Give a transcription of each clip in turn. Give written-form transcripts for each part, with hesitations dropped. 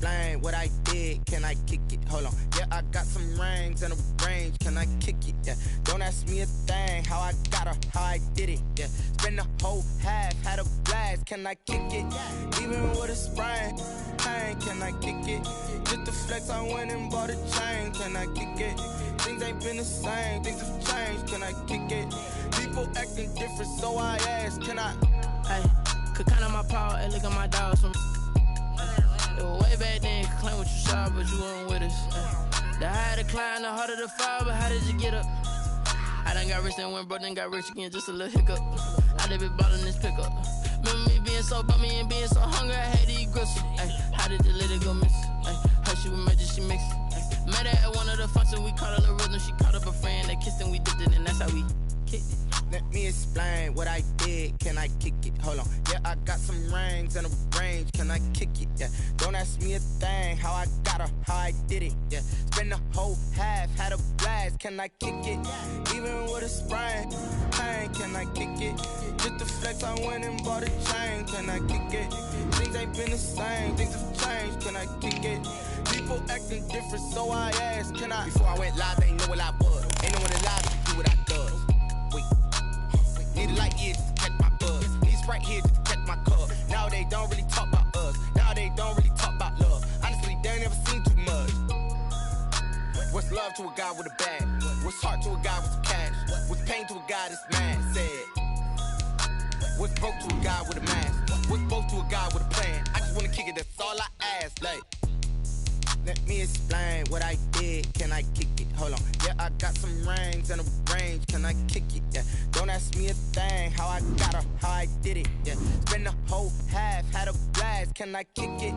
explain what I did? Can I kick it? Hold on. Yeah, I got some rings and a range. Can I kick it? Yeah. Don't ask me a thing. How I got her, how I did it. Yeah. Spend the whole half, had a blast. Can I kick it? Even with a sprain, pain. Can I kick it? Just the flex, I went and bought a chain. Can I kick it? Things ain't been the same. Things have changed. Can I kick it? People acting different, so I ask. Can I? Hey, could count on my power and look at my dogs from. It was way back then, could claim what you saw, but you weren't with us. The higher the climb, the harder the fall, but how did you get up? I done got rich and went broke, then got rich again, just a little hiccup. I done been ballin' this pickup. Remember me being so bummy and being so hungry, I had to eat gristle. Ay, how did the lady go miss? Ay, her she was major, she mixed. Ay, met her at one of the functions, we caught her the rhythm, she caught up a friend, they kissed and we dipped it, and that's how we kicked it. Let me explain what I did. Can I kick it? Hold on. Yeah, I got some rings and a range. Can I kick it? Yeah. Don't ask me a thing. How I got her, how I did it. Yeah. Spend the whole half, had a blast. Can I kick it? Even with a sprain, pain. Can I kick it? Just the flex, I went and bought a chain. Can I kick it? Things ain't been the same. Things have changed. Can I kick it? People acting different, so I ask. Can I? Before I went live, they ain't know what I was. Ain't no one alive to do what I does. Need a light here just to catch my buzz. Need Sprite here just to catch my cup. Now they don't really talk about us. Now they don't really talk about love. Honestly, they ain't never seen too much. What's love to a guy with a bag? What's heart to a guy with some cash? What's pain to a guy that's mad? Said. What's broke to a guy with a mask? What's broke to a guy with a plan? I just wanna kick it, that's all I ask. Like, let me explain what I did. Can I kick it? Hold on. Yeah, I got some rings and a range. Can I kick it? Yeah. Don't ask me a thing. How I got her, how I did it. Yeah. Spend the whole half, had a blast. Can I kick it?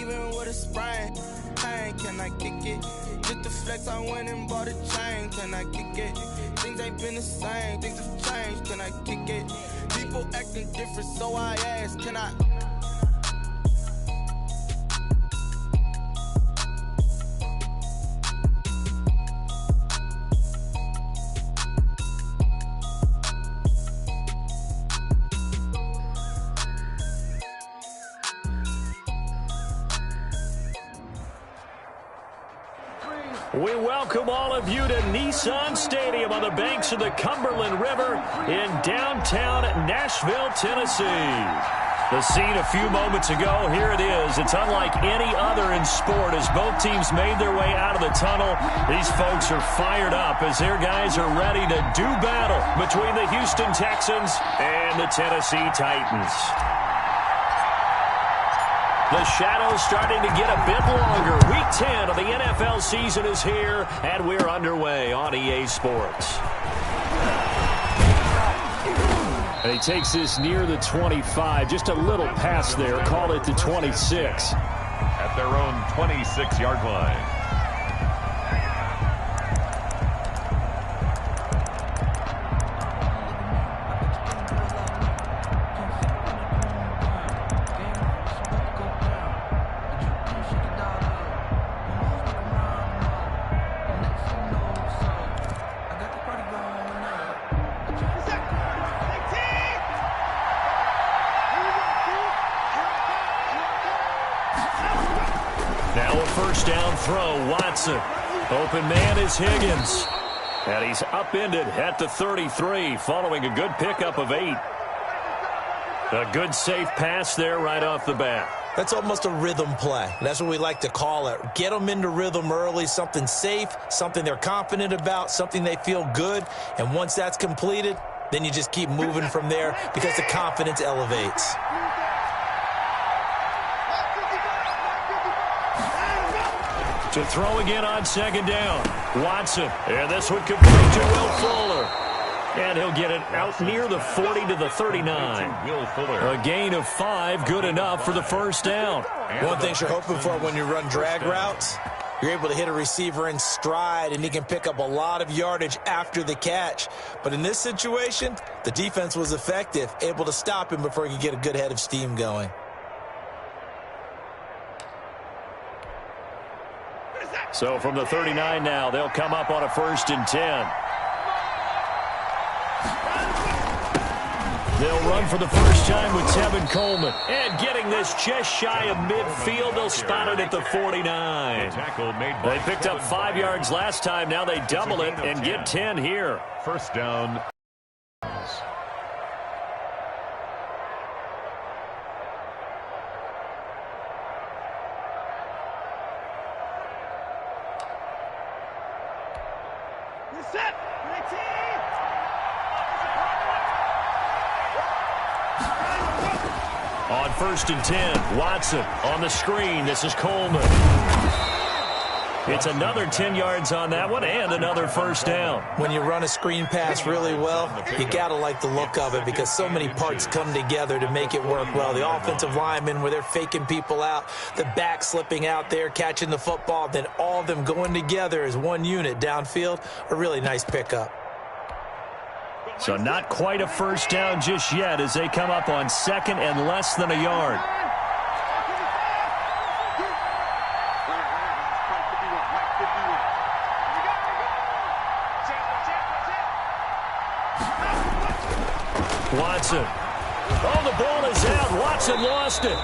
Even with a sprain, pain. Can I kick it? Just the flex, I went and bought a chain. Can I kick it? Things ain't been the same. Things have changed. Can I kick it? People acting different, so I ask. Can I? We welcome all of you to Nissan Stadium on the banks of the Cumberland River in downtown Nashville, Tennessee. The scene a few moments ago, here it is. It's unlike any other in sport as both teams made their way out of the tunnel. These folks are fired up as their guys are ready to do battle between the Houston Texans and the Tennessee Titans. The shadow's starting to get a bit longer. Week 10 of the NFL season is here, and we're underway on EA Sports. And he takes this near the 25, just a little past there. Call it the 26. At their own 26-yard line. First down throw, Watson. Open man is Higgins. And he's upended at the 33 following a good pickup of 8. A good safe pass there right off the bat. That's almost a rhythm play. That's what we like to call it. Get them into rhythm early, something safe, something they're confident about, something they feel good. And once that's completed, then you just keep moving from there because the confidence elevates. To throw again on second down. Watson. And this one complete to Will Fuller. And he'll get it out near the 40 to the 39. Will Fuller. A gain of 5, good enough for the first down. One thing you're hoping for when you run drag routes, you're able to hit a receiver in stride, and he can pick up a lot of yardage after the catch. But in this situation, the defense was effective, able to stop him before he could get a good head of steam going. So from the 39 now, they'll come up on a 1st and 10. They'll run for the first time with Tevin Coleman. And getting this just shy of midfield, they'll spot it at the 49. They picked up 5 yards last time. Now they double it and get 10 here. First down. On 1st and 10, Watson on the screen. This is Coleman. It's another 10 yards on that one and another first down. When you run a screen pass really well, you got to like the look of it because so many parts come together to make it work well. The offensive linemen where they're faking people out, the back slipping out there, catching the football, then all of them going together as one unit downfield. A really nice pickup. So not quite a first down just yet as they come up on 2nd and less than a yard. Watson. Oh, the ball is out. Watson lost it.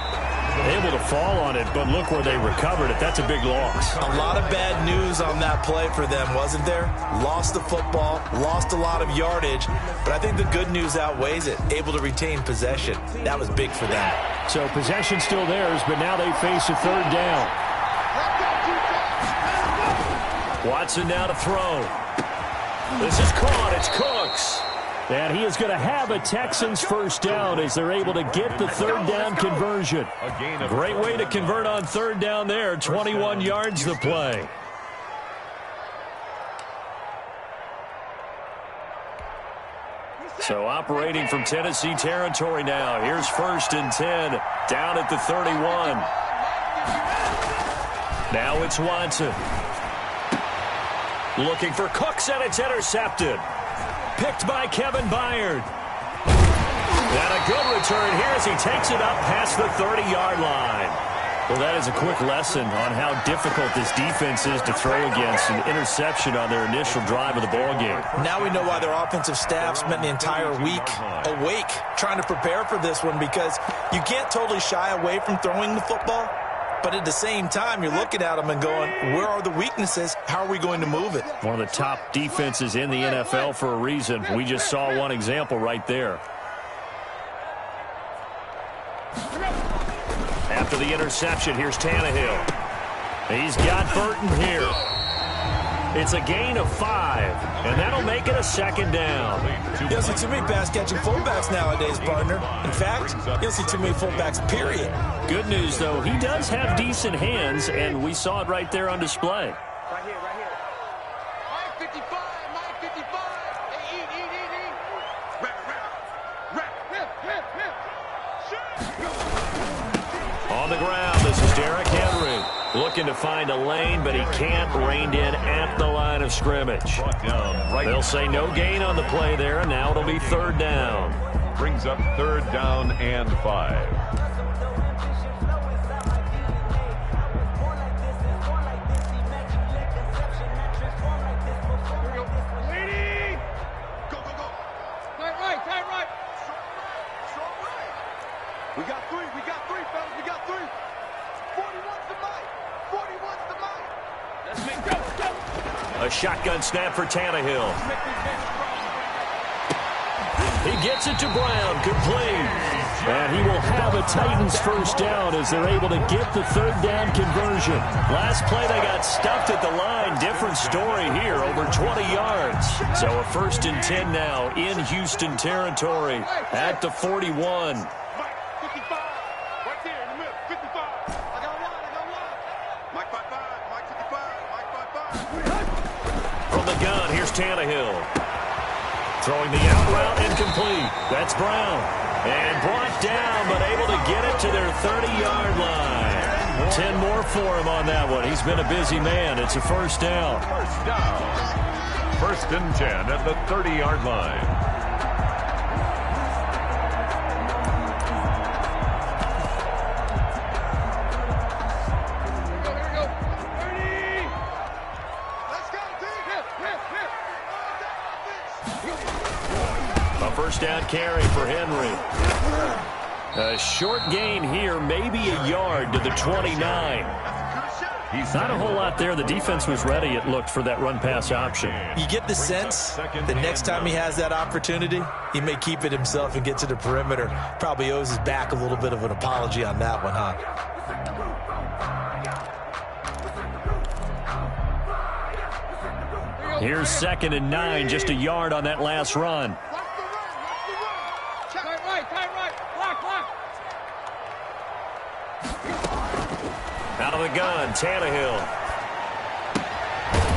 Able to fall on it, but look where they recovered it. That's a big loss. A lot of bad news on that play for them, wasn't there? Lost the football, lost a lot of yardage, but I think the good news outweighs it. Able to retain possession. That was big for them. So possession still theirs, but now they face a 3rd down. Watson now to throw. This is caught. It's Cooks. And he is going to have a Texans first down as they're able to get the 3rd down conversion. Great way to convert on 3rd down there. 21 yards the play. So operating from Tennessee territory now. Here's 1st and 10 down at the 31. Now it's Watson. Looking for Cooks, and it's intercepted. Picked by Kevin Byard. And a good return here as he takes it up past the 30-yard line. Well, that is a quick lesson on how difficult this defense is to throw against. An interception on their initial drive of the ballgame. Now we know why their offensive staff spent the entire week awake trying to prepare for this one, because you can't totally shy away from throwing the football. But at the same time, you're looking at them and going, where are the weaknesses? How are we going to move it? One of the top defenses in the NFL for a reason. We just saw one example right there. After the interception, here's Tannehill. He's got Burton here. It's a gain of 5, and that'll make it a 2nd down. You don't see too many pass-catching fullbacks nowadays, partner. In fact, you don't see too many fullbacks, period. Good news, though, he does have decent hands, and we saw it right there on display. Right here, right here. Mike 55, Mike 55. Hey, eat. Rip. On the ground, this is Derrick Henry. Looking to find a lane, but he can't. Reined in at the line of scrimmage. They'll say no gain on the play there, and now it'll be 3rd down. Brings up 3rd down and 5. We got 3, fellas, we got 3. 41's the mic. 41's the mic. Let's make go. A shotgun snap for Tannehill. He gets it to Brown, complete. And he will have a Titans first down as they're able to get the 3rd down conversion. Last play they got stuffed at the line. Different story here, over 20 yards. So a 1st and 10 now in Houston territory at the 41. From the gun, here's Tannehill. Throwing the out route incomplete. That's Brown. And brought down, but able to get it to their 30-yard line. 10 more for him on that one. He's been a busy man. It's a first down. 1st and 10 at the 30-yard line. first down carry for Henry. A short gain here, maybe a yard to the 29. Not a whole lot there. The defense was ready, it looked, for that run-pass option. You get the sense that next time he has that opportunity, he may keep it himself and get to the perimeter. Probably owes his back a little bit of an apology on that one, huh? Here's 2nd and 9, just a yard on that last run. Out of the gun, Tannehill.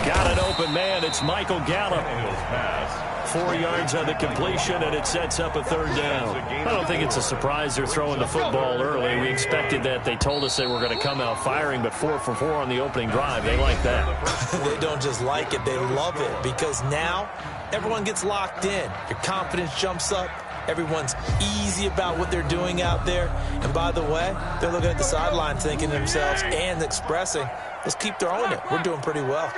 Got an open man. It's Michael Gallup. 4 yards on the completion, and it sets up a 3rd down. I don't think it's a surprise they're throwing the football early. We expected that. They told us they were going to come out firing, but 4 for 4 on the opening drive. They like that. They don't just like it. They love it, because now everyone gets locked in. Your confidence jumps up. Everyone's easy about what they're doing out there. And by the way, they're looking at the sideline thinking to themselves and expressing, let's keep throwing it. We're doing pretty well.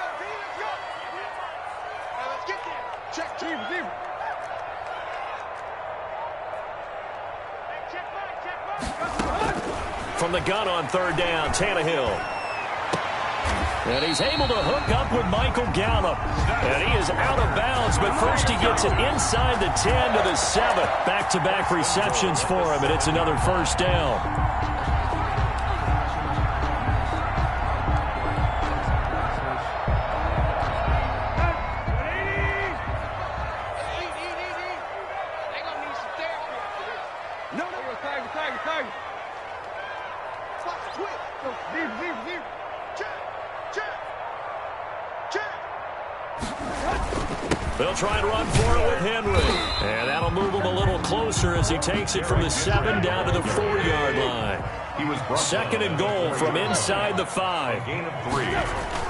From the gun on 3rd down, Tannehill. And he's able to hook up with Michael Gallup. And he is out of bounds, but first he gets it inside the 10 to the 7. Back-to-back receptions for him, and it's another 1st down. They'll try and run for it with Henry. And that'll move him a little closer as he takes it from the 7 down to the 4-yard line. 2nd and goal from inside the 5. Gain of 3.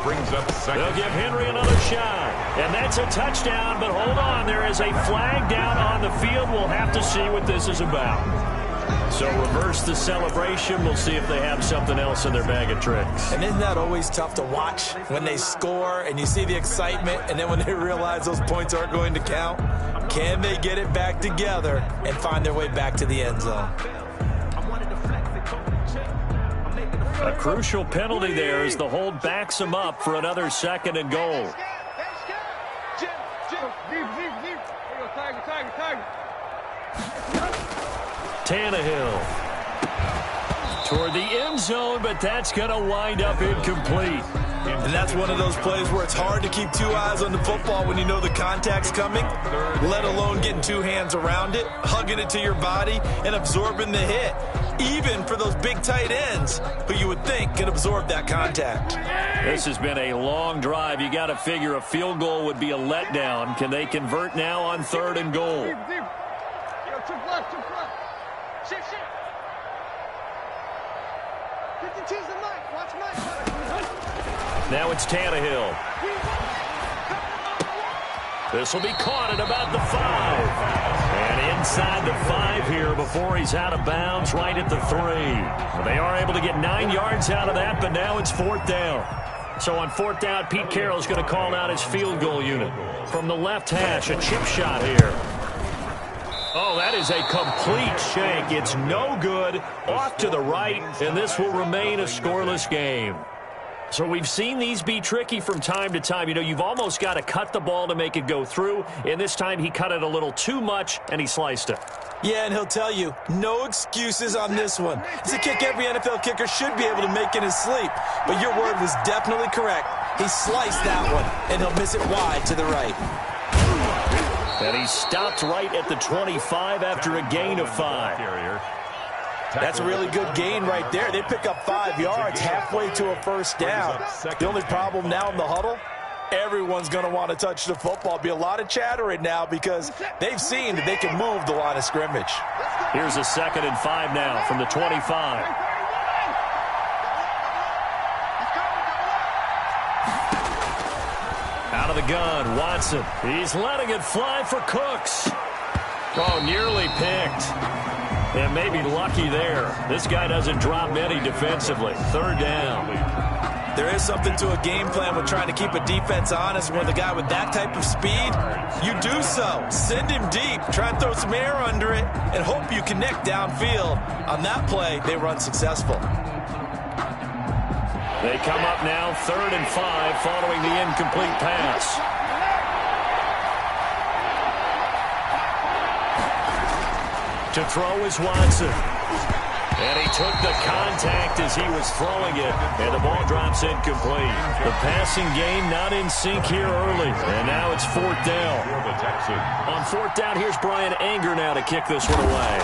Brings up 2nd. They'll give Henry another shot. And that's a touchdown, but hold on. There is a flag down on the field. We'll have to see what this is about. So reverse the celebration. We'll see if they have something else in their bag of tricks. And isn't that always tough to watch when they score and you see the excitement, and then when they realize those points aren't going to count? Can they get it back together and find their way back to the end zone? A crucial penalty there as the hold backs him up for another 2nd and goal. Tannehill toward the end zone, but that's going to wind up incomplete. And that's one of those plays where it's hard to keep 2 eyes on the football when you know the contact's coming, let alone getting 2 hands around it, hugging it to your body, and absorbing the hit. Even for those big tight ends who you would think could absorb that contact. This has been a long drive. You got to figure a field goal would be a letdown. Can they convert now on 3rd and goal? Now it's Tannehill. This will be caught at about the 5. And inside the 5 here before he's out of bounds, right at the 3. Well, they are able to get 9 yards out of that, but now it's 4th down. So on 4th down, Pete Carroll's going to call out his field goal unit. From the left hash, a chip shot here. Oh, that is a complete shank. It's no good. Off to the right, and this will remain a scoreless game. So we've seen these be tricky from time to time. You know, you've almost got to cut the ball to make it go through. And this time he cut it a little too much, and he sliced it. Yeah, and he'll tell you, no excuses on this one. It's a kick every NFL kicker should be able to make in his sleep. But your word was definitely correct. He sliced that one, and he'll miss it wide to the right. And he stopped right at the 25 after a gain of 5. That's a really good gain right there. They pick up 5 yards halfway to a 1st down. The only problem now in the huddle, everyone's going to want to touch the football. Be a lot of chattering now because they've seen that they can move the line of scrimmage. Here's a 2nd and 5 now from the 25. Out of the gun, Watson. He's letting it fly for Cooks. Oh, nearly picked. And maybe lucky there. This guy doesn't drop many defensively. 3rd down. There is something to a game plan with trying to keep a defense honest. When the guy with that type of speed, you do so. Send him deep. Try and throw some air under it and hope you connect downfield. On that play, they were unsuccessful. They come up now 3rd and 5 following the incomplete pass. To throw is Watson. And he took the contact as he was throwing it, and the ball drops incomplete. The passing game not in sync here early, and now it's 4th down. On 4th down, here's Brian Anger now to kick this one away.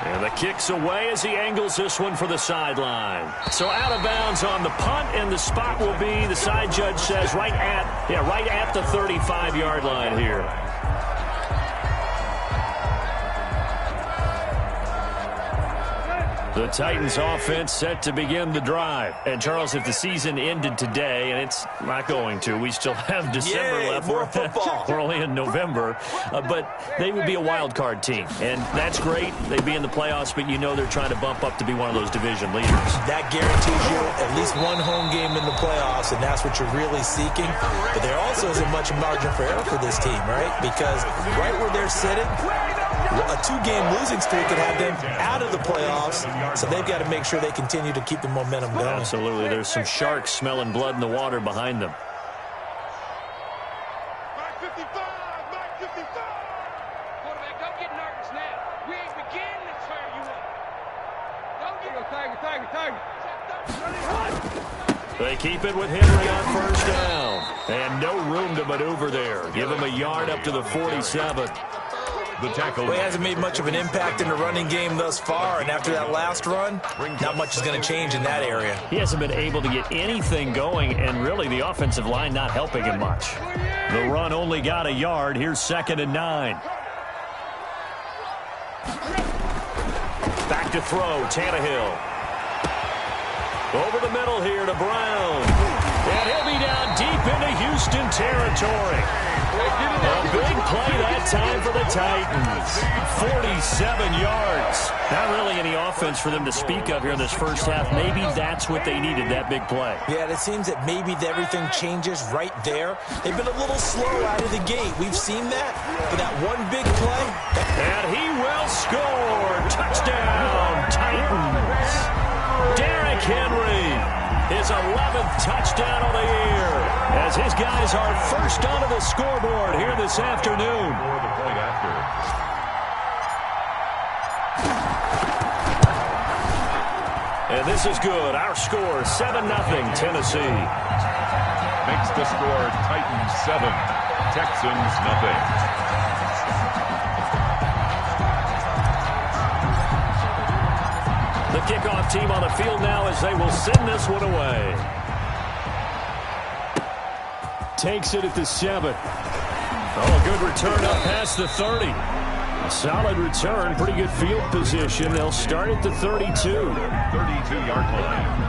And the kick's away as he angles this one for the sideline. So out of bounds on the punt, and the spot will be, the side judge says, right at the 35-yard line here. The Titans offense set to begin the drive. And, Charles, if the season ended today, and it's not going to, we still have December left. More football. We're only in November. But they would be a wild card team. And that's great. They'd be in the playoffs, but you know they're trying to bump up to be one of those division leaders. That guarantees you at least one home game in the playoffs, and that's what you're really seeking. But there also isn't much margin for error for this team, right? Because right where they're sitting, a 2-game losing streak could have them out of the playoffs, so they've got to make sure they continue to keep the momentum going. Absolutely. There's some sharks smelling blood in the water behind them. Mark 55! Mark 55! Quarterback, don't get nervous now. We ain't beginning to tear you up. Don't get... Tiger. They keep it with Henry on 1st down. And no room to maneuver there. Give him a yard up to the 47. The tackle. Well, he hasn't made much of an impact in the running game thus far, and after that last run, not much is going to change in that area. He hasn't been able to get anything going, and really the offensive line not helping him much. The run only got a yard. Here's 2nd and 9. Back to throw, Tannehill. Over the middle here to Brown. And he'll be down deep into Houston territory. A big play that time for the Titans. 47 yards. Not really any offense for them to speak of here in this first half. Maybe that's what they needed, that big play. Yeah, and it seems that maybe everything changes right there. They've been a little slow out of the gate. We've seen that. But that one big play. And he will score. Touchdown, Titans. Derrick Henry. His 11th touchdown of the year as his guys are first onto the scoreboard here this afternoon. And this is good. Our score, 7-0 Tennessee. Makes the score Titans 7, Texans nothing. The kickoff team on the field now as they will send this one away. Takes it at the 7. Oh, good return up past the 30. A solid return, pretty good field position. They'll start at the 32. 32-yard line.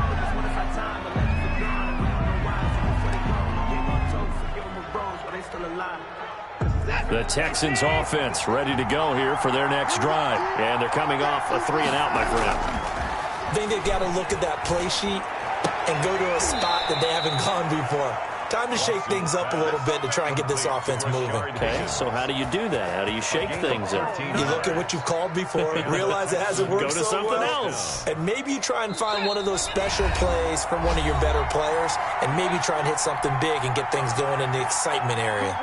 The Texans offense ready to go here for their next drive. And they're coming off a 3-and-out, my friend. I think they've got to look at that play sheet and go to a spot that they haven't gone before. Time to shake things up a little bit to try and get this offense moving. Okay, so how do you do that? How do you shake things up? You look at what you've called before, realize it hasn't worked Go to so something well, else. and maybe you try and find one of those special plays from one of your better players, and maybe try and hit something big and get things going in the excitement area.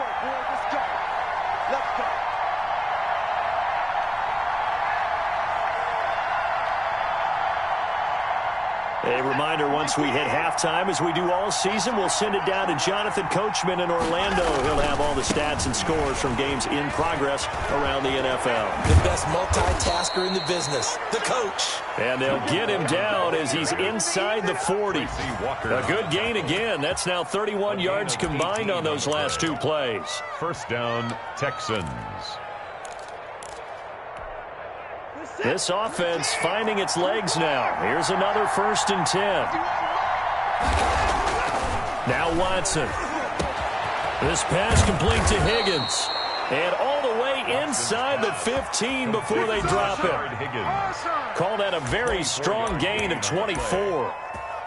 A reminder, once we hit halftime, as we do all season, we'll send it down to Jonathan Coachman in Orlando. He'll have all the stats and scores from games in progress around the NFL. The best multitasker in the business, the coach. And they'll get him down as he's inside the 40. A good gain again. That's now 31 yards combined on those last two plays. First down, Texans. This offense finding its legs now. Here's another 1st and 10. Now Watson. This pass complete to Higgins. And all the way inside the 15 before they drop it. Call that a very strong gain of 24.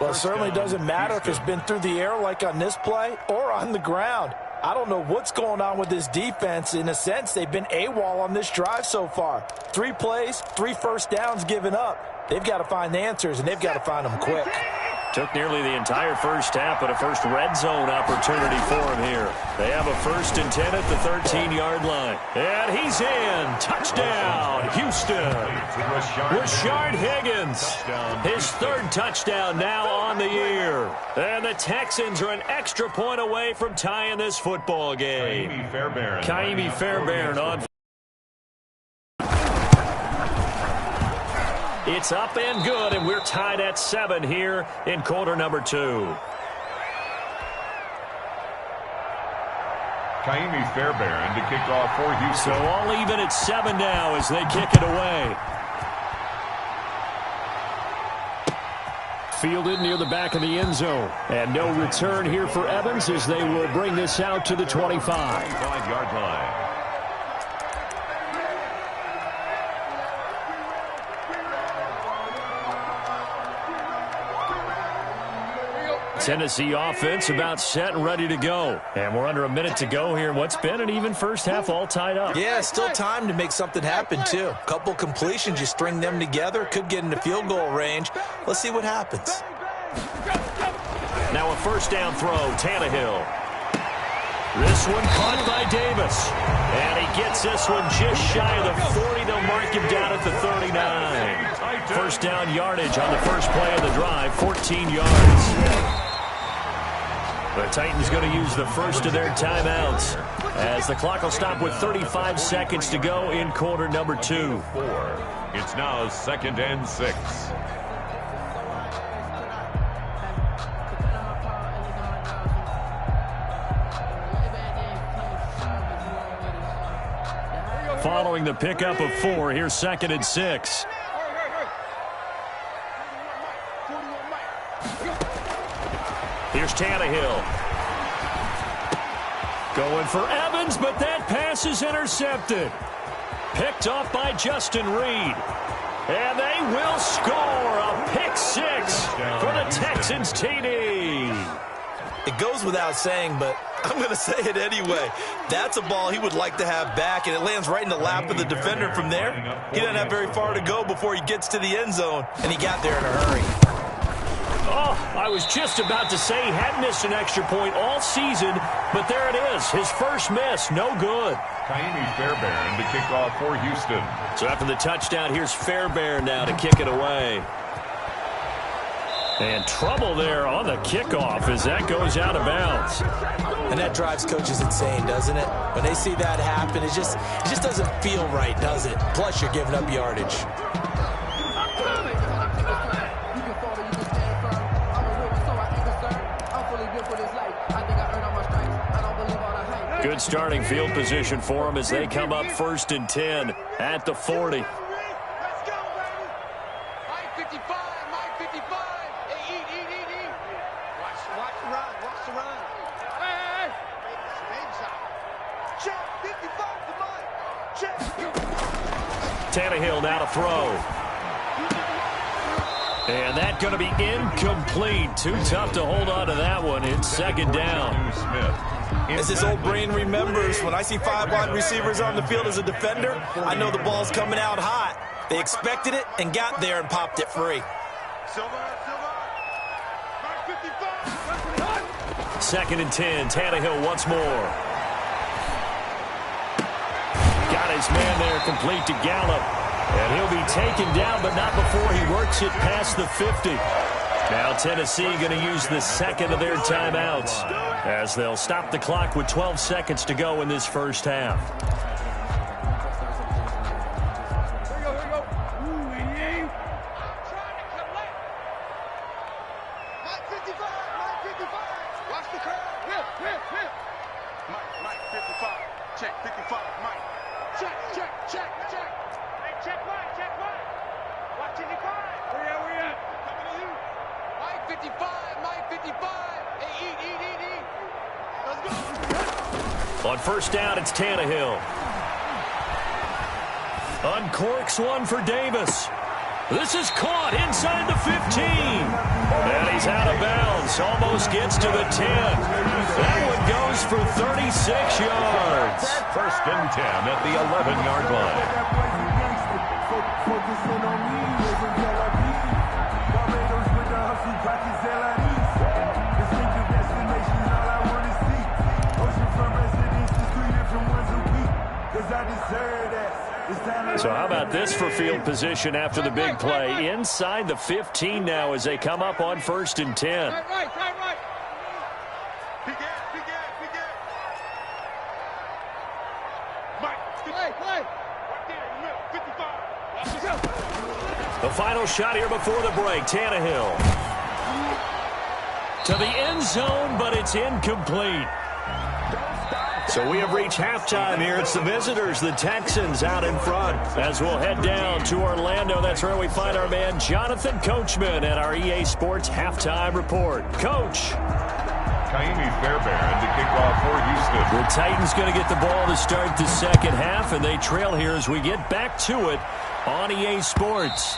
Well, it certainly doesn't matter if it's been through the air like on this play or on the ground. I don't know what's going on with this defense. In a sense, they've been AWOL on this drive so far. 3 plays, 3 first downs given up. They've got to find the answers, and they've got to find them quick. Took nearly the entire first half, but a first red zone opportunity for him here. They have a 1st and 10 at the 13-yard line. And he's in. Touchdown, Houston. Rashard Higgins. His 3rd touchdown now on the year. And the Texans are an extra point away from tying this football game. Kaimi Fairbairn on. It's up and good, and we're tied at 7 here in quarter number 2. Kaimi Fairbairn to kick off for Houston. So all even at 7 now as they kick it away. Fielded near the back of the end zone. And no return here for Evans as they will bring this out to the 25. 5-yard line. Tennessee offense about set and ready to go. And we're under a minute to go here in what's been an even first half, all tied up. Yeah, still time to make something happen, too. Couple completions, you string them together, could get into field goal range. Let's see what happens. Now a first down throw, Tannehill. This one caught by Davis. And he gets this one just shy of the 40. They'll mark him down at the 39. First down yardage on the first play of the drive, 14 yards. The Titans going to use the first of their timeouts as the clock will stop with 35 seconds to go in quarter number 2. It's now 2nd and 6. Following the pickup of 4, here's 2nd and 6. Here's Tannehill. Going for Evans, but that pass is intercepted. Picked off by Justin Reed. And they will score a pick 6 for the Texans TD. It goes without saying, but I'm going to say it anyway. That's a ball he would like to have back, and it lands right in the lap of the defender from there. He doesn't have very far to go before he gets to the end zone, and he got there in a hurry. Oh, I was just about to say he hadn't missed an extra point all season, but there it is. His first miss, no good. Kaimi Fairbairn to kick off for Houston. So after the touchdown, here's Fairbairn now to kick it away. And trouble there on the kickoff as that goes out of bounds. And that drives coaches insane, doesn't it? When they see that happen, it just doesn't feel right, does it? Plus, you're giving up yardage. Good starting field position for them as they come up 1st and 10 at the 40. Let's go, baby. Mike 55, Mike 55. Hey, eat. Watch the run, watch the run. Hey. Baby shot. Check, 55 to Mike. Check. Tannehill now to throw. And that's going to be incomplete. Too tough to hold on to that one. It's 2nd down. As his old brain remembers, when I see 5 wide receivers on the field as a defender, I know the ball's coming out hot. They expected it and got there and popped it free. Second and 10. Tannehill once more. Got his man there complete to Gallup. And he'll be taken down, but not before he works it past the 50. Now Tennessee going to use the second of their timeouts as they'll stop the clock with 12 seconds to go in this first half. Here we go. Ooh, yeah. Mike 55, Mike 55. Watch the curve. Here. Mike 55. Check 55, Mike. Check. Hey, check Mike. Watch 55. Where we at? Coming to you. Mike 55, Mike 55. Hey, eat. Let's go. On first down, it's Tannehill. Uncorks one for Davis. This is caught inside the 15. And he's out of bounds. Almost gets to the 10. That one goes for 36 yards. First and 10 at the 11-yard line. So how about this for field position after the big play? Inside the 15 now as they come up on first and 10. Right. The final shot here before the break. Tannehill to the end zone, but it's incomplete. So we have reached halftime here. It's the visitors, the Texans, out in front. As we'll head down to Orlando, that's where we find our man Jonathan Coachman at our EA Sports Halftime Report. Coach. Kaimi Fairbairn to kick off for Houston. The Titans going to get the ball to start the second half, and they trail here as we get back to it on EA Sports.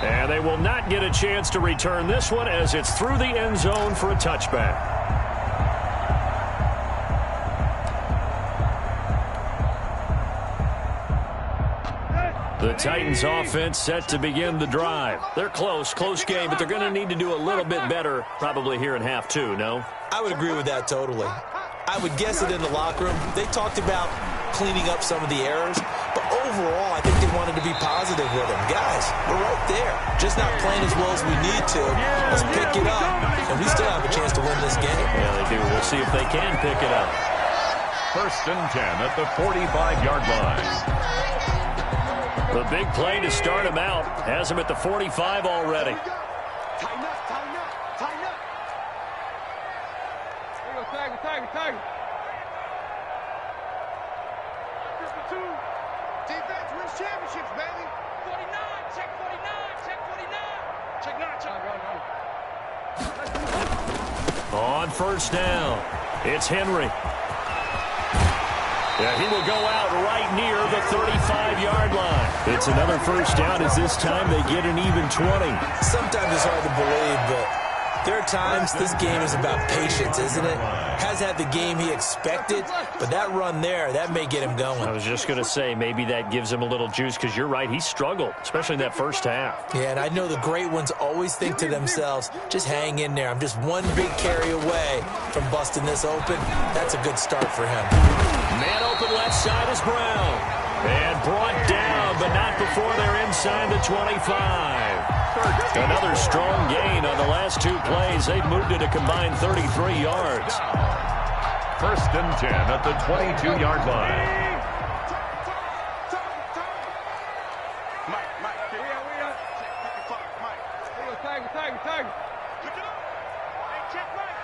And they will not get a chance to return this one as it's through the end zone for a touchback. The Titans offense set to begin the drive. They're close game, but they're going to need to do a little bit better probably here in half two, no? I would agree with that totally. I would guess it in the locker room. They talked about cleaning up some of the errors, but overall, I think they wanted to be positive with them. Guys, we're right there. Just not playing as well as we need to. Let's pick it up, and we still have a chance to win this game. Yeah, they do. We'll see if they can pick it up. First and 10 at the 45-yard line. The big play to start him out has him at the 45 already. Tighten up. There you go, tag. Triple two. Defense wins championships, baby. 49, check 49. On first down, it's Henry. Yeah, he will go out right near the 35-yard line. It's another first down as this time they get an even 20. Sometimes it's hard to believe, but there are times this game is about patience, isn't it? Has had the game he expected, but that run there, that may get him going. I was just going to say maybe that gives him a little juice because you're right, he struggled, especially in that first half. Yeah, and I know the great ones always think to themselves, just hang in there. I'm just one big carry away from busting this open. That's a good start for him. Man open left side is Brown. And brought down, but not before they're inside the 25. Another strong gain on the last two plays. They've moved it a combined 33 yards. First and 10 at the 22-yard line. Tag. Look it up. Hey, check right.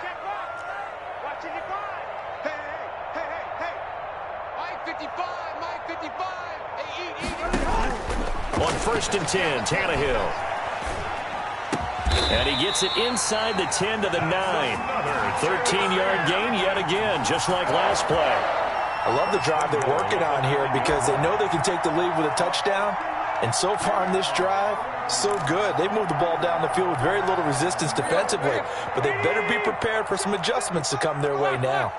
Watching your five. Hey. Mike 55. Hey, eat. On first and 10, Tannehill. And he gets it inside the 10 to the 9. 13-yard gain yet again, just like last play. I love the drive they're working on here because they know they can take the lead with a touchdown. And so far in this drive, so good. They've moved the ball down the field with very little resistance defensively. But they better be prepared for some adjustments to come their way now.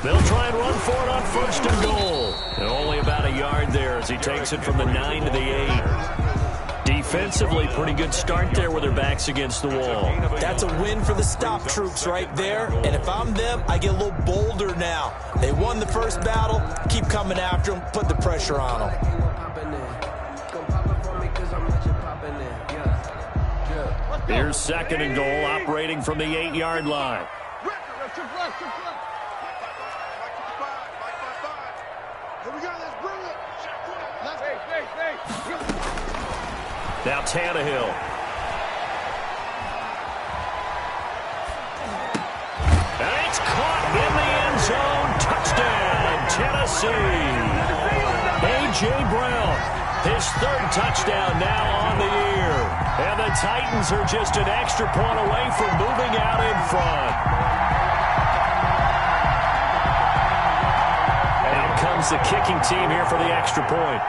They'll try and run for it on first and goal. And only about a yard there as he takes it from the 9 to the 8. Defensively, pretty good start there with their backs against the wall. That's a win for the stop troops right there. And if I'm them, I get a little bolder now. They won the first battle. Keep coming after them. Put the pressure on them. Here's second and goal, operating from the 8-yard line. Now Tannehill. And it's caught in the end zone. Touchdown, Tennessee. A.J. Brown, his third touchdown now on the year. And the Titans are just an extra point away from moving out in front. Now comes the kicking team here for the extra point.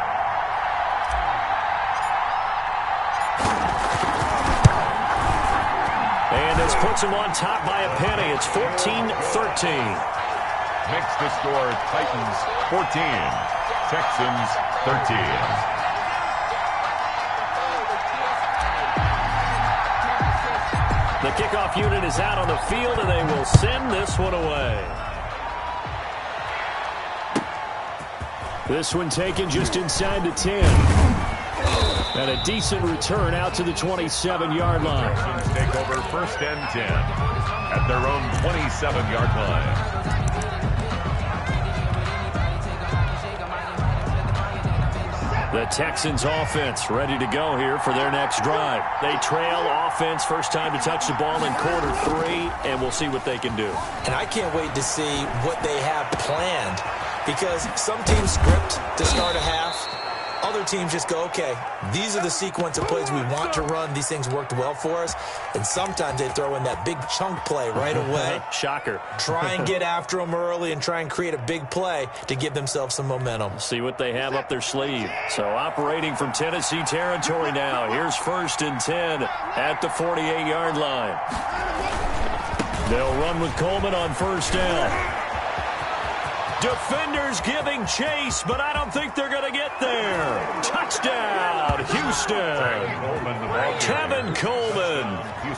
And this puts them on top by a penny. It's 14-13. Makes the score Titans 14, Texans 13. The kickoff unit is out on the field, and they will send this one away. This one taken just inside the 10. And a decent return out to the 27-yard line. Texans take over 1st and 10 at their own 27-yard line. The Texans offense ready to go here for their next drive. They trail offense, first time to touch the ball in quarter 3, and we'll see what they can do. And I can't wait to see what they have planned, because some teams script to start a half. Other teams just go, okay, these are the sequence of plays we want to run. These things worked well for us. And sometimes they throw in that big chunk play right away. Shocker. Try and get after them early and try and create a big play to give themselves some momentum. See what they have up their sleeve. So operating from Tennessee territory now. Here's 1st and 10 at the 48-yard line. They'll run with Coleman on 1st down. Defenders giving chase, but I don't think they're going to get there. Touchdown, Houston. Kevin Coleman,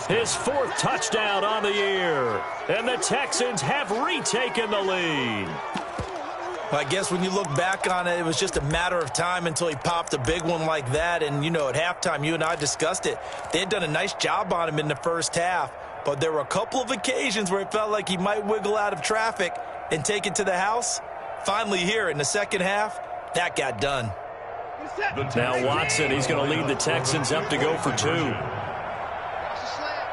his 4th touchdown on the year. And the Texans have retaken the lead. Well, I guess when you look back on it, it was just a matter of time until he popped a big one like that. And, you know, at halftime, you and I discussed it. They had done a nice job on him in the first half. But there were a couple of occasions where it felt like he might wiggle out of traffic and take it to the house. Finally here in the second half, that got done. Now Watson, he's going to lead the Texans up to go for 2. Watch the slant.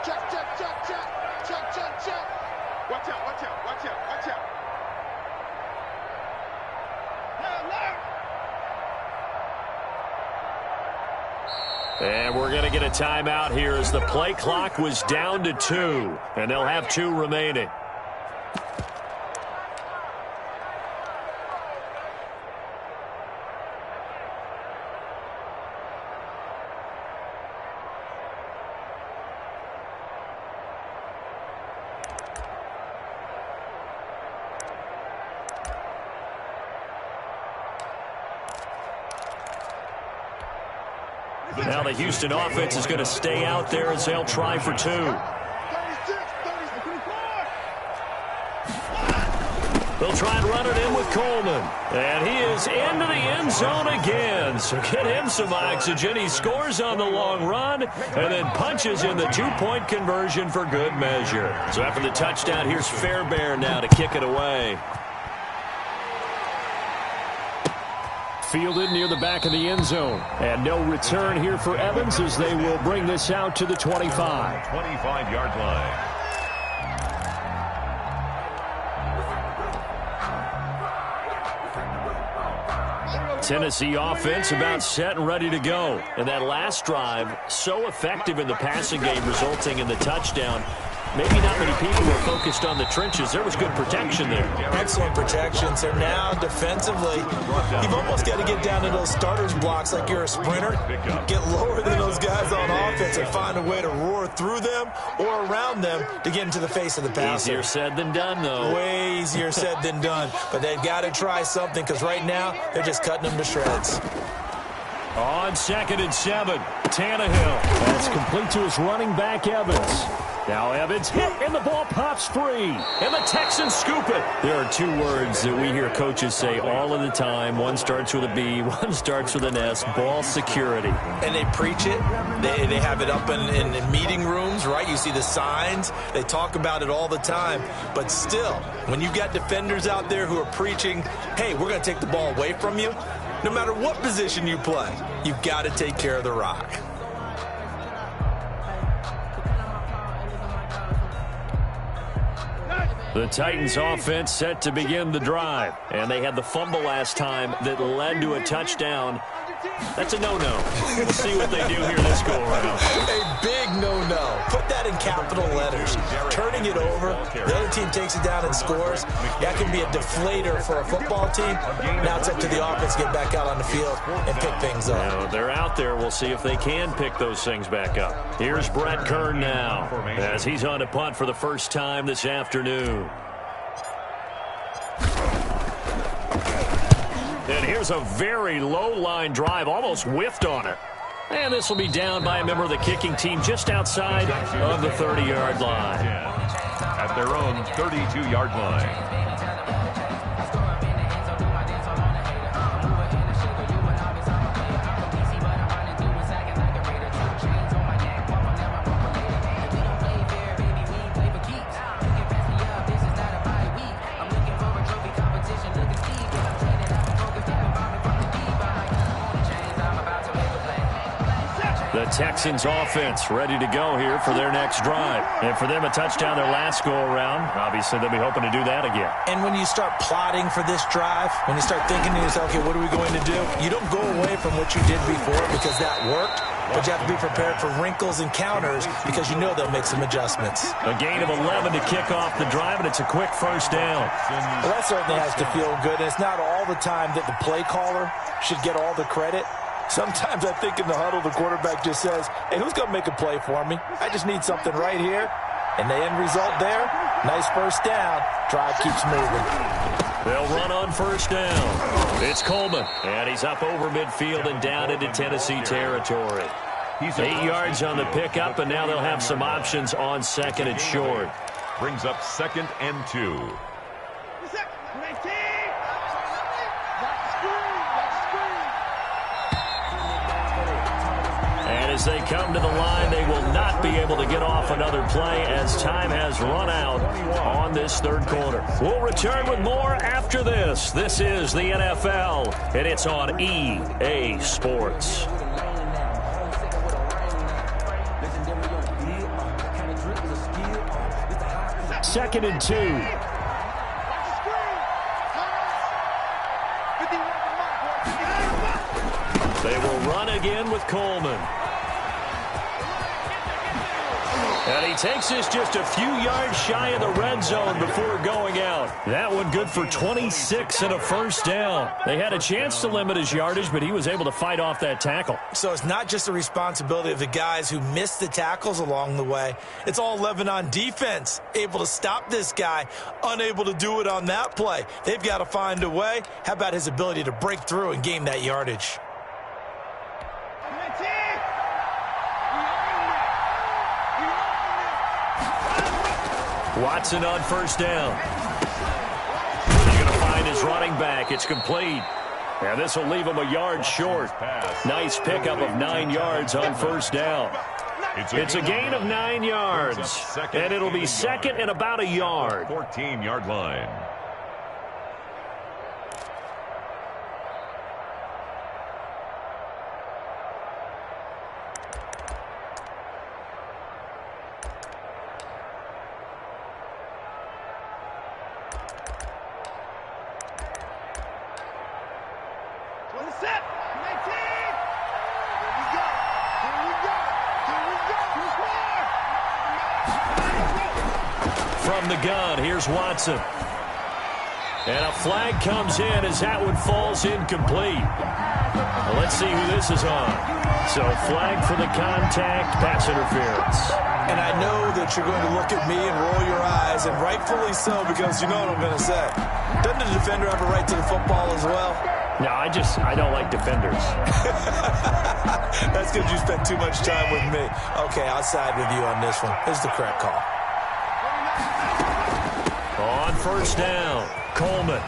Check, check, check, check. Check, check, check. Watch out, watch out, watch out, watch out. And we're going to get a timeout here as the play clock was down to 2. And they'll have 2 remaining. Now the Houston offense is going to stay out there as they'll try for 2. 36, 34. They'll try and run it in with Coleman. And he is into the end zone again. So get him some oxygen. He scores on the long run and then punches in the 2-point conversion for good measure. So after the touchdown, here's Fairbairn now to kick it away. Fielded near the back of the end zone. And no return here for Evans as they will bring this out to the 25. 25-yard line. Tennessee offense about set and ready to go. And that last drive, so effective in the passing game, resulting in the touchdown. Maybe not many people were focused on the trenches. There was good protection there. Excellent protection. So now defensively, you've almost got to get down to those starters blocks like you're a sprinter. Get lower than those guys on offense and find a way to roar through them or around them to get into the face of the passer. Easier said than done, though. Way easier said than done. But they've got to try something because right now they're just cutting them to shreds. On 2nd and 7, Tannehill. That's complete to his running back, Evans. Now Evans hit, and the ball pops free. And the Texans scoop it. There are 2 words that we hear coaches say all of the time. One starts with a B, one starts with an S. Ball security. And they preach it. They have it up in meeting rooms, right? You see the signs. They talk about it all the time. But still, when you got defenders out there who are preaching, hey, we're going to take the ball away from you, no matter what position you play, you've got to take care of the rock. The Titans offense set to begin the drive. And they had the fumble last time that led to a touchdown. That's a no-no. We'll see what they do here this go-around. A big no-no. Put that in capital letters. Turning it over, the other team takes it down and scores. That can be a deflator for a football team. Now it's up to the offense to get back out on the field and pick things up. Now, they're out there. We'll see if they can pick those things back up. Here's Brett Kern now as he's on a punt for the first time this afternoon. And here's a very low-line drive, almost whiffed on it. And this will be down by a member of the kicking team just outside of the 30-yard line. At their own 32-yard line. The Texans offense ready to go here for their next drive. And for them, a touchdown their last go-around. Obviously, they'll be hoping to do that again. And when you start plotting for this drive, when you start thinking to yourself, okay, what are we going to do? You don't go away from what you did before because that worked, but you have to be prepared for wrinkles and counters because you know they'll make some adjustments. A gain of 11 to kick off the drive, and it's a quick first down. Well, that certainly has to feel good. And it's not all the time that the play caller should get all the credit. Sometimes I think in the huddle, the quarterback just says, hey, who's going to make a play for me? I just need something right here. And the end result there, nice first down. Drive keeps moving. They'll run on first down. It's Coleman, and he's up over midfield and down into Tennessee territory. 8 yards on the pickup, and now they'll have some options on second and short. Brings up 2nd and 2. And as they come to the line, they will not be able to get off another play as time has run out on this third quarter. We'll return with more after this. This is the NFL, and it's on EA Sports. 2nd and 2. They will run again with Coleman. And he takes this just a few yards shy of the red zone before going out. That one good for 26 and a first down. They had a chance to limit his yardage, but he was able to fight off that tackle. So it's not just the responsibility of the guys who missed the tackles along the way. It's all 11 on defense, able to stop this guy, unable to do it on that play. They've got to find a way. How about his ability to break through and gain that yardage? Watson on first down. He's going to find his running back. It's complete. And this will leave him a yard short. Nice pickup of 9 yards on first down. It's a gain of 9 yards. And it'll be second and about a yard. 14-yard line. From the gun, here's Watson. And a flag comes in as that one falls incomplete. Well, let's see who this is on. So flag for the contact, pass interference. And I know that you're going to look at me and roll your eyes, and rightfully so, because you know what I'm going to say. Doesn't the defender have a right to the football as well? No, I don't like defenders. That's because you spent too much time with me. Okay, I'll side with you on this one. This is the correct call. On first down, Coleman.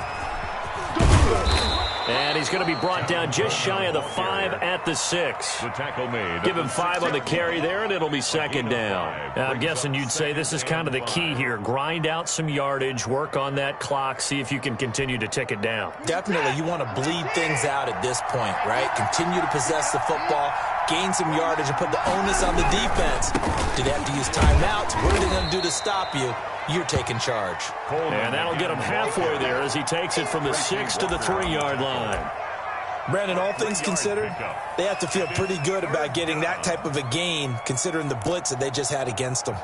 And he's going to be brought down just shy of the 5 at the 6. The tackle made. Give him 5 on the carry there, and it'll be second down. Now, I'm guessing you'd say this is kind of the key here. Grind out some yardage, work on that clock, see if you can continue to tick it down. Definitely, you want to bleed things out at this point, right? Continue to possess the football, gain some yardage, and put the onus on the defense. Do they have to use timeouts? What are they going to do to stop you? You're taking charge. And that'll get him halfway there as he takes it from the 6 to the 3-yard line. Brandon, all things considered, they have to feel pretty good about getting that type of a gain, considering the blitz that they just had against them.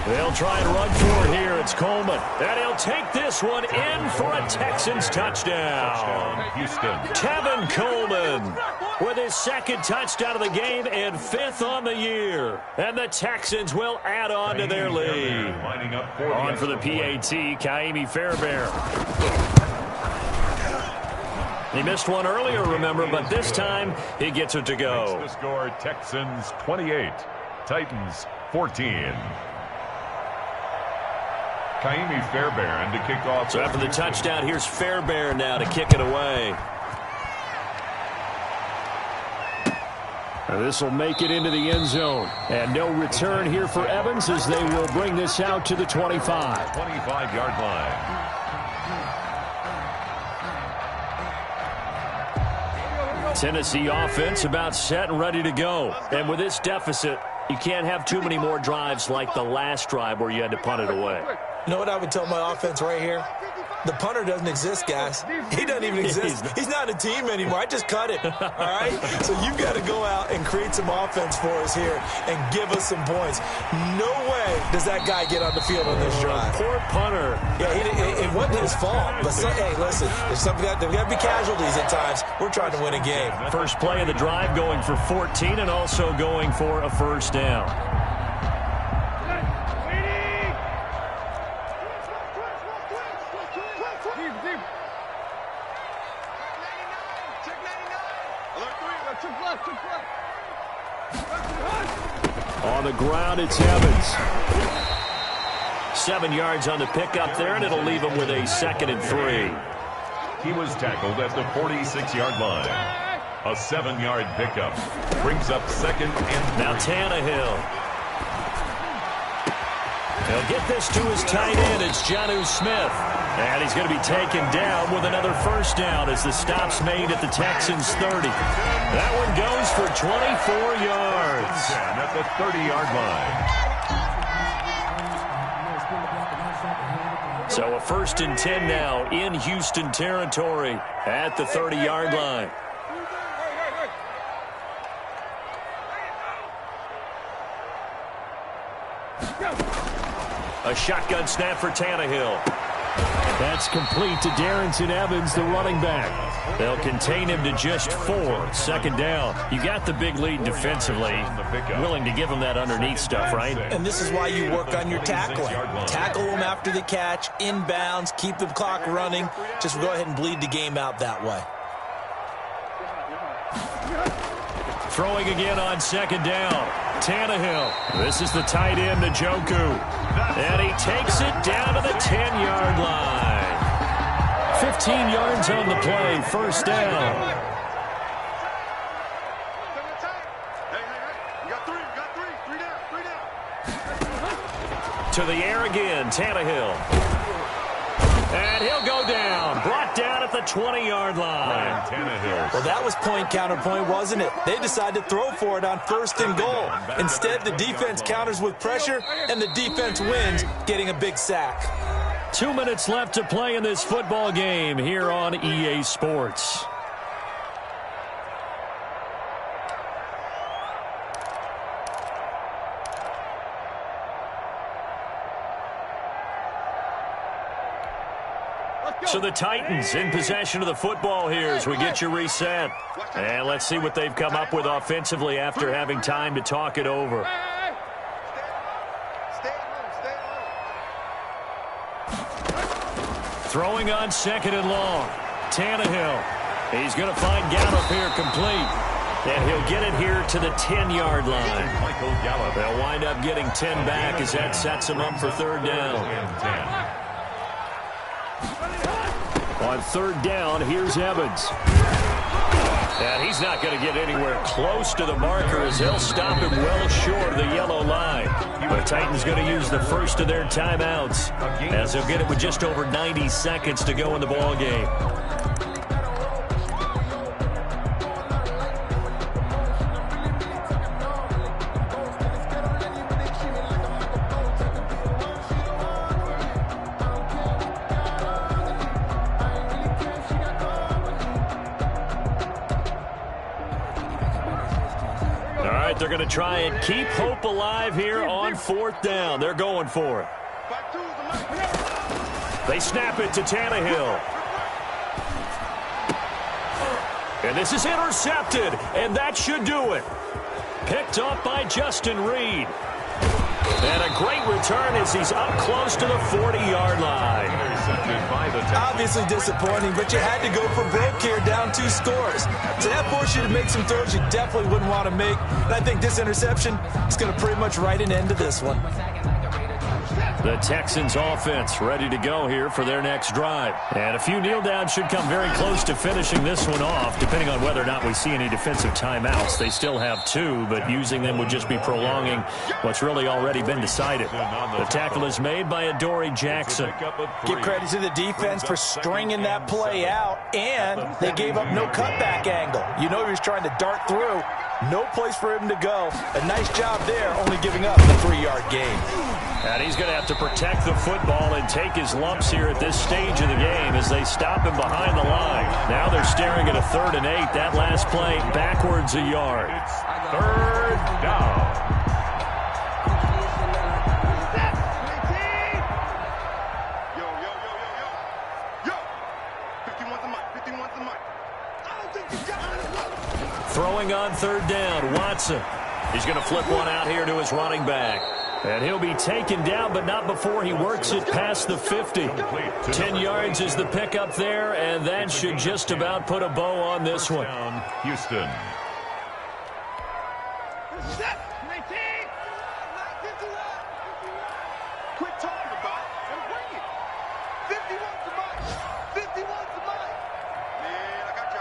They'll try and run for it here. It's Coleman. And he'll take this one in for a Texans touchdown. Houston. Tevin Coleman with his second touchdown of the game and 5th on the year. And the Texans will add on to their lead. On for the PAT, Kaimi Fairbairn. He missed one earlier, remember, but this time he gets it to go. The score, Texans 28, Titans 14. Kaimi Fairbairn to kick off. So after the touchdown, here's Fairbairn now to kick it away. This will make it into the end zone. And no return here for Evans as they will bring this out to the 25. 25-yard line. Tennessee offense about set and ready to go. And with this deficit, you can't have too many more drives like the last drive where you had to punt it away. You know what I would tell my offense right here? The punter doesn't exist, guys. He doesn't even exist. He's not a team anymore. I just cut it, all right? So you've got to go out and create some offense for us here and give us some points. No way does that guy get on the field on this drive. Poor punter. Yeah, it wasn't his fault. But, hey, listen, there's got to be casualties at times. We're trying to win a game. First play of the drive going for 14 and also going for a first down. On the ground, it's Evans. 7 yards on the pickup there, and it'll leave him with a 2nd and 3. He was tackled at the 46-yard line. A 7-yard pickup brings up 2nd and 3. Now Tannehill. He'll get this to his tight end. It's Jonnu Smith. And he's going to be taken down with another first down as the stop's made at the Texans' 30. That one goes for 24 yards. At the 30-yard line. So a 1st and 10 now in Houston territory at the 30-yard line. A shotgun snap for Tannehill. That's complete to Darrington Evans, the running back. They'll contain him to just 4. 2nd down. You got the big lead defensively. Willing to give him that underneath stuff, right? And this is why you work on your tackling. Tackle them after the catch, inbounds, keep the clock running. Just go ahead and bleed the game out that way. Throwing again on 2nd down. Tannehill. This is the tight end, Njoku. And he takes it down to the 10-yard line. 15 yards on the play. First down. To the air again, Tannehill. And he'll go down. Brought down at the 20-yard line. Well, that was point counterpoint, wasn't it? They decided to throw for it on 1st and goal. Instead, the defense counters with pressure, and the defense wins, getting a big sack. 2 minutes left to play in this football game here on EA Sports. So the Titans in possession of the football here as we get you reset. And let's see what they've come up with offensively after having time to talk it over. Throwing on 2nd and long. Tannehill. He's going to find Gallup here complete. And he'll get it here to the 10-yard line. They'll wind up getting 10 back as that sets them up for 3rd down. On 3rd down, here's Evans. And he's not going to get anywhere close to the marker as they'll stop him well short of the yellow line. The Titans going to use the first of their timeouts as they'll get it with just over 90 seconds to go in the ball game. they're going to try and keep hope alive here on 4th down. They're going for it. They snap it to Tannehill. And this is intercepted, and that should do it. Picked up by Justin Reed. And a great return as he's up close to the 40-yard line. Obviously disappointing, but you had to go for broke here, down 2 scores. So that forced you to make some throws you definitely wouldn't want to make. And I think this interception is going to pretty much write an end to this one. The Texans offense ready to go here for their next drive. And a few kneel downs should come very close to finishing this one off, depending on whether or not we see any defensive timeouts. They still have 2, but using them would just be prolonging what's really already been decided. The tackle is made by Adoree Jackson. Give credit to the defense for stringing that play out, and they gave up no cutback angle. You know he was trying to dart through. No place for him to go. A nice job there, only giving up a 3-yard gain. And he's going to have to protect the football and take his lumps here at this stage of the game as they stop him behind the line. Now they're staring at a 3rd and 8. That last play backwards a yard. It's 3rd down. Throwing on 3rd down, Watson. He's going to flip one out here to his running back. And he'll be taken down, but not before he works it past the 50. 10 yards is the pickup there, and that should just about put a bow on this one. Houston. Quit talking about it and bring it. 51's the mark. 51's the mark. Man, I got you.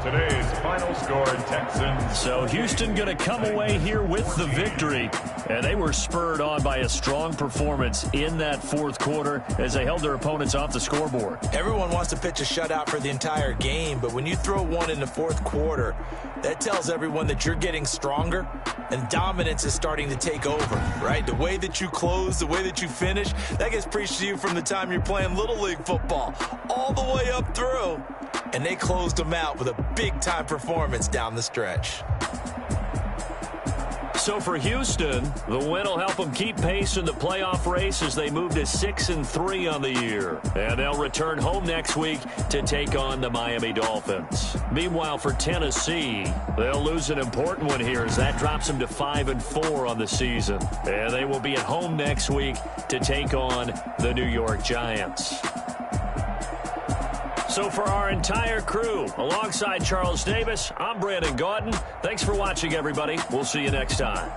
Today's final score, Texans. So Houston going to come away here with the victory. And they were spurred on by a strong performance in that 4th quarter as they held their opponents off the scoreboard. Everyone wants to pitch a shutout for the entire game, but when you throw one in the 4th quarter, that tells everyone that you're getting stronger and dominance is starting to take over, right? The way that you close, the way that you finish, that gets preached to you from the time you're playing Little League football all the way up through. And they closed them out with a big-time performance down the stretch. So for Houston, the win will help them keep pace in the playoff race as they move to 6-3 on the year. And they'll return home next week to take on the Miami Dolphins. Meanwhile, for Tennessee, they'll lose an important one here as that drops them to 5-4 on the season. And they will be at home next week to take on the New York Giants. So for our entire crew, alongside Charles Davis, I'm Brandon Gaudin. Thanks for watching, everybody. We'll see you next time.